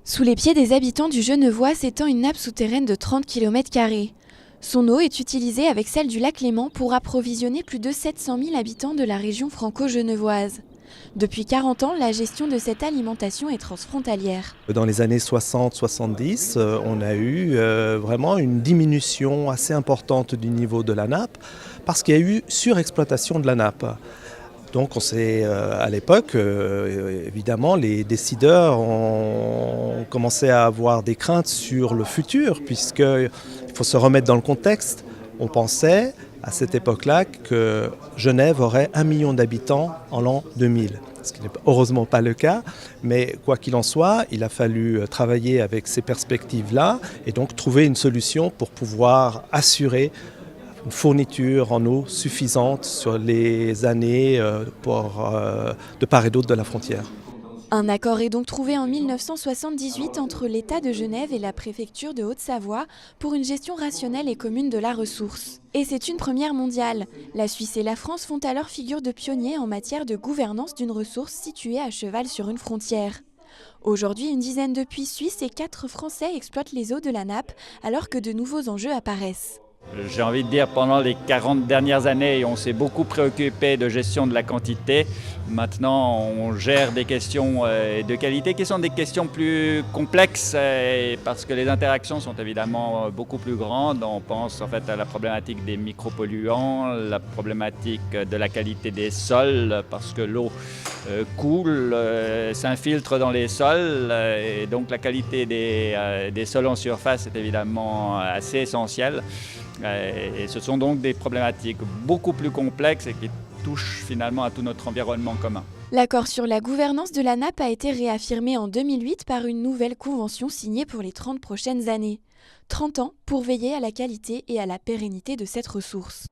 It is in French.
Sous les pieds des habitants du Genevois s'étend une nappe souterraine de 30 km². Son eau est utilisée avec celle du lac Léman pour approvisionner plus de 700 000 habitants de la région franco-genevoise. Depuis 40 ans, la gestion de cette alimentation est transfrontalière. Dans les années 60-70, on a eu vraiment une diminution assez importante du niveau de la nappe parce qu'il y a eu surexploitation de la nappe. Donc on s'est, à l'époque, évidemment, les décideurs ont commencé à avoir des craintes sur le futur, puisqu'il faut se remettre dans le contexte. On pensait à cette époque-là que Genève aurait 1 million d'habitants en l'an 2000. Ce qui n'est heureusement pas le cas, mais quoi qu'il en soit, il a fallu travailler avec ces perspectives-là et donc trouver une solution pour pouvoir assurer une fourniture en eau suffisante sur les années de part et d'autre de la frontière. Un accord est donc trouvé en 1978 entre l'État de Genève et la préfecture de Haute-Savoie pour une gestion rationnelle et commune de la ressource. Et c'est une première mondiale. La Suisse et la France font alors figure de pionniers en matière de gouvernance d'une ressource située à cheval sur une frontière. Aujourd'hui, une dizaine de puits suisses et 4 Français exploitent les eaux de la nappe alors que de nouveaux enjeux apparaissent. J'ai envie de dire, pendant les 40 dernières années, on s'est beaucoup préoccupé de gestion de la quantité. Maintenant, on gère des questions de qualité qui sont des questions plus complexes parce que les interactions sont évidemment beaucoup plus grandes. On pense en fait à la problématique des micropolluants, la problématique de la qualité des sols parce que l'eau coule, s'infiltre dans les sols et donc la qualité des sols en surface est évidemment assez essentielle. Et ce sont donc des problématiques beaucoup plus complexes et qui touchent finalement à tout notre environnement commun. L'accord sur la gouvernance de la nappe a été réaffirmé en 2008 par une nouvelle convention signée pour les 30 prochaines années. 30 ans pour veiller à la qualité et à la pérennité de cette ressource.